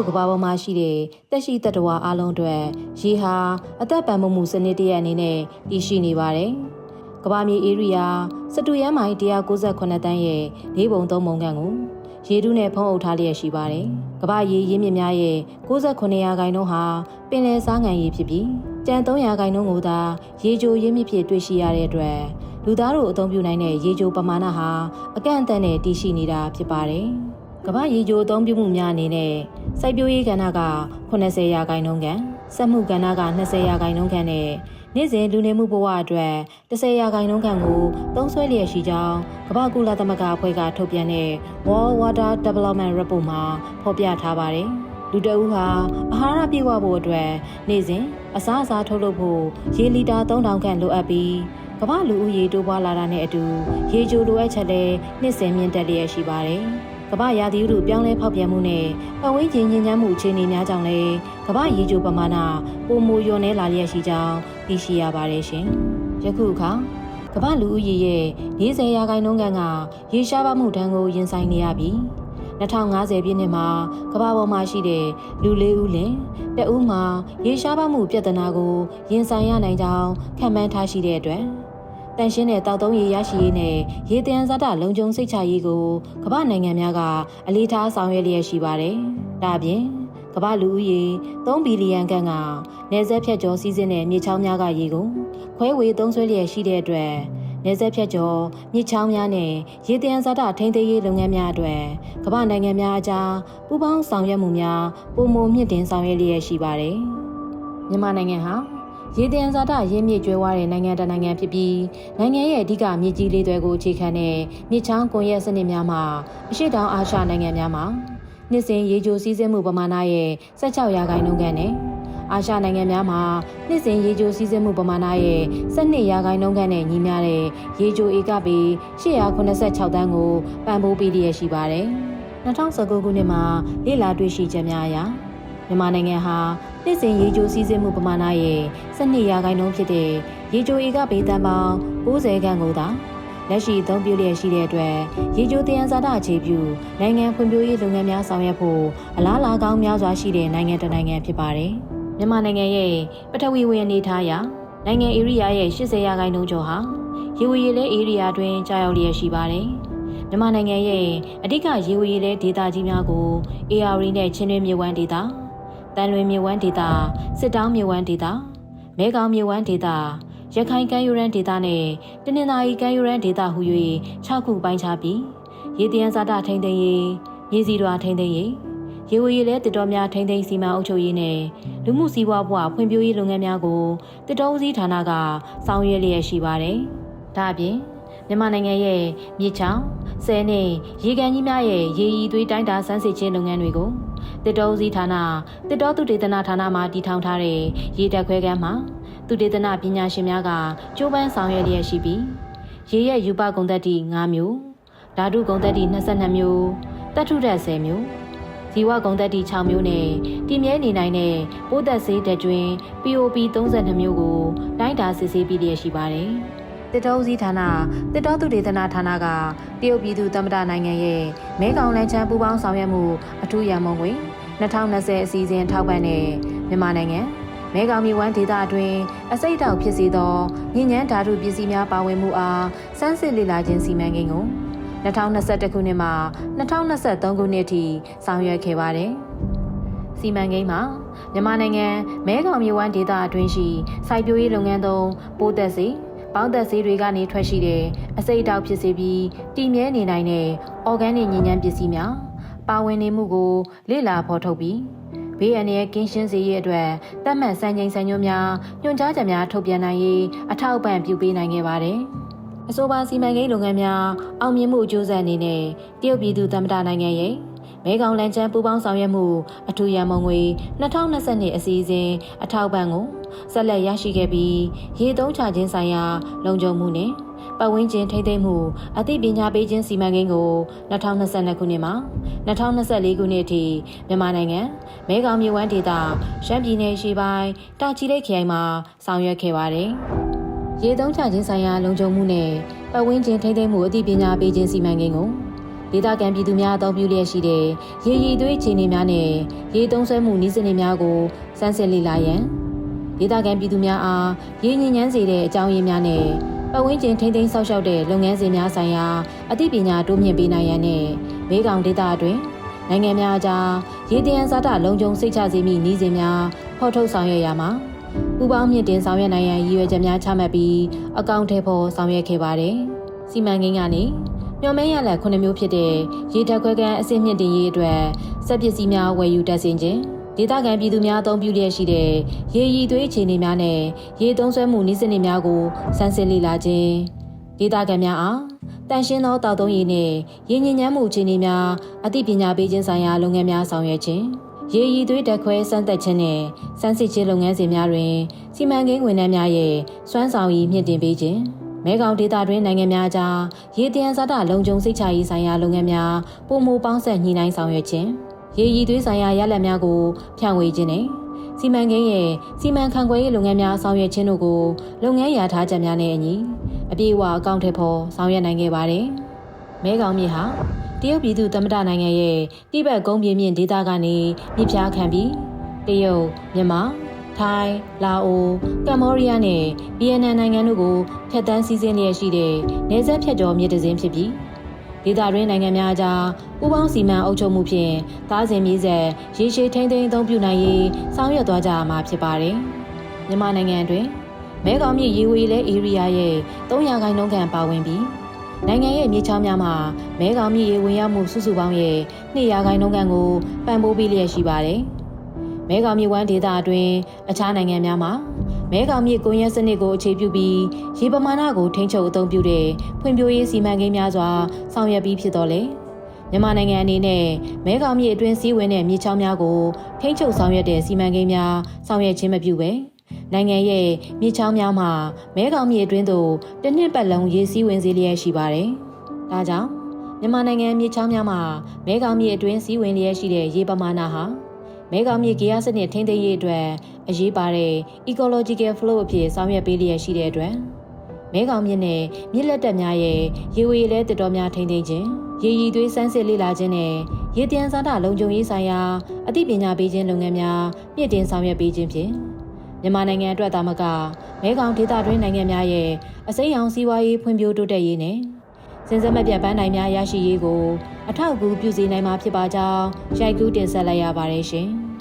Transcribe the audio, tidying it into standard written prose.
တို့ကဘာပေါ်မှာရှိတဲ့တက်ရှိတတ္တဝါအလုံးအတွက်ရေဟာအသက်ပံ့ပိုးမှုစနစ်တရက်အနေနဲ့တည်ရှိနေပါတယ်။ကဘာမြေဧရိယာစတူရန်မိုင်198တန်းရဲ့၄ပုံ3ပုံခန့်ကိုရေထုနဲ့ဖုံးအုပ်ထားလျက်ရှိပါတယ်။ကဘာရေရင်းမြစ်များရဲ့69%ဟာပင်လယ်စားငံရေဖြစ်ပြီးကျန်3%ကိုသာရေချိုရင်းမြစ်ဖြစ်တွေ့ရှိရတဲ့အတွက်လူသားတို့အသုံးပြုနိုင်တဲ့ရေချိုပမာဏဟာအကန့်အသတ်နဲ့တည်ရှိနေတာဖြစ်ပါတယ်။ကမ္ဘာရေချိုအသုံးပြုမှုများအနေနဲ့စိုက်ပျိုးရေးကဏ္ဍက80%ခန့်၊စက်မှုကဏ္ဍက20%ခန့်နဲ့နေ့စဉ်လူနေမှုဘဝအတွက်10%ခန့်ကိုသုံးစွဲလျက်ရှိကြောင်းကမ္ဘာကုလသမဂ္ဂအဖွဲ့ကထုတ်ပြန်တဲ့ World Water Development Report မှာဖော်ပြထားပါတယ်။လူတအုပ်ဟာအာဟာရပြည့်ဝဖို့အတွက်နေ့စဉ်အစားအစာထုတ်လုပ်ဖို့ရေလီတာ3000ခန့်လိုအပ်ပြီးကမ္ဘာလူဦးရေတိုးပွားလာတာနဲ့အတူရေချိုလိုအပ်ချက်လည်းနှစ်စဉ်မြင့်တက်လျက်ရှိပါတယ်။ကမ္ဘာရာသီဥတုပြောင်းလဲဖောက်ပြန်မှုနဲ့ပတ်ဝန်းကျင်ညစ်ညမ်းမှုအခြေအနေများကြောင့်လည်းကမ္ဘာရေချိုပမာဏပိုမိုလျော့နည်းလာလျက်ရှိကြောင်းသိရှိရပါတယ်ရှင်။ယခုအခါကမ္ဘာလူဦးရေရဲ့40%ခန့်ကရေရှားပါမှုဒဏ်ကိုရင်ဆိုင်နေရပြီး2050ပြည့်နှစ်မှာကမ္ဘာပေါ်မှာရှိတဲ့လူ4ဦးလင်တဦးမှာရေရှားပါမှုပြဿနာကိုရင်ဆိုင်ရနိုင်ကြောင်းခန့်မှန်းထားရှိတဲ့အတွက်တန်ရှင်းတဲ့တောက်သုံးရေရရှိရေးနဲ့ရေသယံဇာတလုံခြုံစိတ်ချရေးကိုကမ္ဘာနိုင်ငံများကအလေးထားဆောင်ရွက်လျက်ရှိပါတယ်။ဒါ့အပြင်ကမ္ဘာလူဦးရေ3ဘီလီယံခန့်ကနယ်စပ်ဖြတ်ကျော်စီးဆင်းတဲ့မြစ်ချောင်းများကရေကိုခွဲဝေသုံးစွဲလျက်ရှိတဲ့အတွက်နယ်စပ်ဖြတ်ကျော်မြစ်ချောင်းများနဲ့ရေသယံဇာတထိန်းသိမ်းရေးလုပ်ငန်းများအတွက်ကမ္ဘာနိုင်ငံများအကြားပူးပေါင်းဆောင်ရွက်မှုများပုံမမြင့်တင်ဆောင်ရွက်လျက်ရှိပါတယ်။မြန်မာနိုင်ငံဟာရေသယံဇာတရင်းမြစ်ကျွဲဝတဲ့နိုင်ငံတစ်နိုင်ငံဖြစ်ပြီးနိုင်ငံရဲ့အဓိကမြစ်ကြီးလေးတွေကိုအခြေခံတဲ့မြစ်ချောင်းကွန်ရက်စနစ်များမှာအရှေ့တောင်အာရှနိုင်ငံများမှာနှစ်စဉ်ရေချိုစီးဆင်းမှုပမာဏရဲ့16%ခန့်နဲ့အာရှနိုင်ငံများမှာနှစ်စဉ်ရေချိုစီးဆင်းမှုပမာဏရဲ့12%ခန့်နဲ့ညီမျှတဲ့ရေချိုဧကပေ886တန်းကိုပံ့ပိုးပေးလျက်ရှိပါတယ်။2019ခုနှစ်မှာလေ့လာတွေ့ရှိချက်များအရမြန်မာနိုင်ငံဟာနှစ်စဉ်ရေချိုစီးဆင်းမှုပမာဏရဲ့12%ဖြစ်တဲ့ရေချိုဧကပေတန်ပေါင်း90ခန့်ကိုသာလက်ရှိအသုံးပြုလျက်ရှိတဲ့အတွက်ရေချိုသယံဇာတအခြေပြုနိုင်ငံဖွံ့ဖြိုးရေးလုပ်ငန်းများဆောင်ရွက်ဖို့အလားအလာကောင်းများစွာရှိတဲ့နိုင်ငံတစ်နိုင်ငံဖြစ်ပါတယ်။မြန်မာနိုင်ငံရဲ့ပထဝီဝင်အနေထားအရနိုင်ငံဧရိယာရဲ့80%ကျော်ဟာရေဝေရေလဲဧရိယာတွင်ကြာရောက်လျက်ရှိပါတယ်။မြန်မာနိုင်ငံရဲ့အဓိကရေဝေရေလဲဒေသကြီးများကို AR နဲ့ချင်းတွင်းမြစ်ဝမ်းဒေသတန်လွင်မြစ်ဝမ်းဒေသစစ်တောင်းမြစ်ဝမ်းဒေသမဲခေါင်မြစ်ဝမ်းဒေသရခိုင်ကမ်းရိုးတန်းဒေသနဲ့တနင်္သာရီကမ်းရိုးတန်းဒေသဟူ၍6ခုပိုင်းခြားပြီးရေသယံဇာတထိန်းသိမ်းရေးမြေစီလွှာထိန်းသိမ်းရေးရေဝေရေလဲတစ်တော်များထိန်းသိမ်းစီမံအုပ်ချုပ်ရေးနဲ့လူမှုစီးပွားဘဝဖွံ့ဖြိုးရေးလုပ်ငန်းများကိုတစ်တော်ဦးစီးဌာနကဆောင်ရွက်လျက်ရှိပါတယ်။ဒါ့အပြင်မြန်မာနိုင်ငံရဲ့မြစ်ချောင်းဆည်နဲ့ရေကန်ကြီးများရဲ့ရေရည်သွေးတိုင်းတာစမ်းစစ်ခြင်းလုပ်ငန်းတွေကိုတစ်တော်ဦးစီးဌာနတစ်တော်သုတေသနဌာနမှတည်ထောင်ထားတဲ့ရေတပ်ခွဲခန်းမှာသုတေသနပညာရှင်များကကြိုးပမ်းဆောင်ရွက်လျက်ရှိပြီးရေရဲ့ယူပကုန်သက်တိ5မျိုးဓာတုကုန်သက်တိ22မျိုးတတ္ထုဓာတ်10မျိုးဇီဝကုန်သက်တိ6မျိုးနဲ့တည်မြဲနေနိုင်တဲ့ပိုးသက်ဆေးတကျွင်း POP 32မျိုးကိုတိုင်းတာစစ်ဆေးပြီးလျက်ရှိပါတယ်။တစ်တော်ဦးစီးဌာနတစ်တော်သုတေသနဌာနကတရုတ်ပြည်သူ့သမ္မတနိုင်ငံရဲ့မဲခေါင်လမ်းချမ်းပူးပေါင်းဆောင်ရွက်မှုအထူးရန်ပုံငွေ2020အစီအစဉ်ထောက်ပံ့တဲ့မြန်မာနိုင်ငံမဲခေါင်မြစ်ဝမ်းဒေသအတွင်းအစိတ်တောက်ဖြစ်စေသောညဉ့်ညမ်းဓာတုပစ္စည်းများပါဝင်မှုအားစမ်းစစ်လေ့လာခြင်းစီမံကိန်းကို2021ခုနှစ်မှ2023ခုနှစ်ထိဆောင်ရွက်ခဲ့ပါတယ်။စီမံကိန်းမှာမြန်မာနိုင်ငံမဲခေါင်မြစ်ဝမ်းဒေသအတွင်းရှိစိုက်ပျိုးရေးလုပ်ငန်းသုံးပိုးသက်ဆေးပေါင်းသက်ဆေးတွေကနေထွက်ရှိတဲ့အစိတ်တောက်ဖြစ်စေပြီးတည်မြဲနေနိုင်တဲ့ organic ညဉ့်ညမ်းပစ္စည်းများပါဝင်နေမှုကိုလေ့လာဖော်ထုတ်ပြီးဘေးအန္တရာယ်ကင်းရှင်းစေရေးအတွက်တတ်မှတ်စံချိန်စံညွှန်းများညွှန်ကြားချက်များထုတ်ပြန်နိုင်ရေးအထောက်အပံ့ပြုပေးနိုင်ခဲ့ပါတယ်။အဆိုပါစီမံကိန်းလုပ်ငန်းများအောင်မြင်မှုအကျိုးဆက်အနေနဲ့တရုတ်ပြည်သူ့သမ္မတနိုင်ငံရဲ့မဲခေါင်လမ်းချမ်းပူးပေါင်းဆောင်ရွက်မှုအထူးရန်ပုံငွေ2022အစီအစဉ်အထောက်အပံ့ကိုဆက်လက်ရရှိခဲ့ပြီးရေသုံးချခြင်းဆိုင်ရာလုံခြုံမှုနဲ့ပတ်ဝန်းကျင်ထိန်းသိမ်းမှုအသိပညာပေးခြင်းစီမံကိန်းကို2022ခုနှစ်မှ2024ခုနှစ်အထိမြန်မာနိုင်ငံမဲခေါင်မြစ်ဝမ်းဒေသရှမ်းပြည်နယ်ရှေ့ပိုင်းတာချီလိတ်ခရိုင်မှာဆောင်ရွက်ခဲ့ပါတယ်။ရေသုံးချခြင်းဆိုင်ရာလုံခြုံမှုနဲ့ပတ်ဝန်းကျင်ထိန်းသိမ်းမှုအသိပညာပေးခြင်းစီမံကိန်းကို ဒေသခံပြည်သူများအသုံးပြုလျက်ရှိတဲ့ရေရည်သွေးခြေနေများနဲ့ရေသုံးဆွဲမှုနည်းစနစ်များကိုစမ်းစစ်လေ့လာရန်ဒေသခံပြည်သူများအားရေညဉ့်ညမ်းစေတဲ့အကြောင်းရင်းများနဲ့ပတ်ဝန်းကျင်ထိန်းသိမ်းဆောက်ရှောက်တဲ့လုပ်ငန်းစဉ်များဆိုင်ရာအသိပညာတိုးမြှင့်ပေးနိုင်ရန်နဲ့မဲခေါင်ဒေသအတွင်းနိုင်ငံများအကြားရေတယံဇာတလုံခြုံစိတ်ချစေမည့်နည်းစဉ်များဖော်ထုတ်ဆောင်ရွက်ရမှာပူးပေါင်းမြင့်တင်ဆောင်ရွက်နိုင်ရန်ရည်ရွယ်ချက်များချမှတ်ပြီးအကောင့်ထဲပေါ်ဆောင်ရွက်ခဲ့ပါတယ်။စီမံကိန်းကနေမျှော်မှန်းရလဒ်9မျိုးဖြစ်တဲ့ရေဓာတ်ခွဲခန်းအဆင့်မြင့်တင်ရေးအတွက်စက်ပစ္စည်းများဝယ်ယူတပ်ဆင်ခြင်းဒေသခံပြည်သူများအသုံးပြုလျက်ရှိတဲ့ရေရည်သွေးအခြေအနေများနဲ့ရေသုံးစွဲမှုနည်းစနစ်များကိုစမ်းစစ်လေ့လာခြင်းဒေသခံများအားတန်ရှင်းသောတောက်သုံးရည်နဲ့ရေညဉ့်ညမ်းမှုအခြေအနေများအသိပညာပေးခြင်းဆိုင်ရာလုပ်ငန်းများဆောင်ရွက်ခြင်းရေရည်သွေးဓာတ်ခွဲစမ်းသပ်ခြင်းနဲ့စမ်းစစ်ခြင်းလုပ်ငန်းစဉ်များတွင်စီမံကိန်းဝန်ထမ်းများရဲ့စွမ်းဆောင်ရည်မြင့်တင်ပေးခြင်းမဲခေါင်ဒေသတွင်းနိုင်ငံများကြားရေတယံဇာတလုံခြုံစိတ်ချရေးဆိုင်ရာလုပ်ငန်းများပုံမူပေါင်းဆက်ညှိနှိုင်းဆောင်ရွက်ခြင်းရေရည်သွေးဆိုင်ရာရလဒ်များကိုဖြန့်ဝေခြင်းနဲ့စီမံကိန်းရဲ့စီမံခန့်ခွဲရေးလုပ်ငန်းများဆောင်ရွက်ခြင်းတို့ကိုလုပ်ငန်းရာထားချက်များနဲ့အညီအပြည့်အဝအကောင့်ထဲပေါ်ဆောင်ရွက်နိုင်ခဲ့ပါတယ်။မဲခေါင်မြစ်ဟာတရုတ်ပြည်သူ့သမ္မတနိုင်ငံရဲ့တိဘက်ကုန်းပြင်မြင့်ဒေသကနေမြစ်ဖျားခံပြီးတရုတ်၊မြန်မာ၊ထိုင်း၊လာအို၊ကမ္ဘောဒီးယားနဲ့ဗီယက်နမ်နိုင်ငံတို့ကိုဖျက်ဆီးစီးဆင်းလျက်ရှိတဲ့နယ်စပ်ဖြတ်ကျော်မြစ်တစ်စင်းဖြစ်ပြီးဒေသတွင်းနိုင်ငံများကြားပူးပေါင်းစီမံအုပ်ချုပ်မှုဖြင့်သားစဉ်မြေဆက်ရေရှည်ထိန်းသိမ်းအသုံးပြုနိုင်ရေးဆောင်ရွက်သွားကြရမှာဖြစ်ပါတယ်။မြန်မာနိုင်ငံတွင်မဲခေါင်မြစ်ရေဝေးလဲဧရိယာရဲ့300%ခန့်ပါဝင်ပြီးနိုင်ငံရဲ့မြေချောင်းများမှာမဲခေါင်မြစ်ရေဝင်ရောက်မှုစုစုပေါင်းရဲ့200%ခန့်ကိုပံ့ပိုးပေးလျက်ရှိပါတယ်။မဲခေါင်မြစ်ဝမ်းဒေသအတွင်းအခြားနိုင်ငံများမှာမဲခေါင်မြစ်ကွန်ရက်စနစ်ကိုအခြေပြုပြီးရေပမာဏကိုထိန်းချုပ်အသုံးပြုတဲ့ဖွံ့ဖြိုးရေးစီမံကိန်းများစွာဆောင်ရွက်ပြီးဖြစ်တော်လေမြန်မာနိုင်ငံအနေနဲ့မဲခေါင်မြစ်အတွင်းစီးဝင်တဲ့မြစ်ချောင်းများကိုထိန်းချုပ်ဆောင်ရွက်တဲ့စီမံကိန်းများဆောင်ရွက်ခြင်းမပြုပဲနိုင်ငံရဲ့မြစ်ချောင်းများမှာမဲခေါင်မြစ်အတွင်းသို့တစ်နှစ်ပတ်လုံးရေစီးဝင်စေလျက်ရှိပါတယ်။ဒါကြောင့်မြန်မာနိုင်ငံမြစ်ချောင်းများမှာမဲခေါင်မြစ်အတွင်းစီးဝင်လျက်ရှိတဲ့ရေပမာဏဟာမဲခေါင်မြစ်ဂေယစနစ်ထိန်းသိမ်းရေးအတွက်အရေးပါတဲ့ ecological flow အဖြစ်ဆောင်ရွက်ပေးလျက်ရှိတဲ့အတွက်မဲခေါင်မြစ်နဲ့မြစ်လက်တက်များရဲ့ရေဝေလဲတစ်တော်များထိန်းသိမ်းခြင်းရေရည်သွေးစမ်းစစ်လေ့လာခြင်းနဲ့ရေတယံဇာတလုံခြုံရေးဆိုင်ရာအသိပညာပေးခြင်းလုပ်ငန်းများမြင့်တင်ဆောင်ရွက်ပေးခြင်းဖြင့်မြန်မာနိုင်ငံအတွက်သာမကမဲခေါင်ဒေသတွင်းနိုင်ငံများရဲ့အစိမ်းရောင်စီးပွားရေးဖွံ့ဖြိုးတိုးတက်ရေးနဲ့စဉ်ဆက်မပြတ်ပန်းတိုင်များရရှိရေးကိုအထောက်အကူပြုစေနိုင်မှာဖြစ်ပါကြောင်းရိုက်ကူးတင်ဆက်လိုက်ရပါတယ်ရှင်။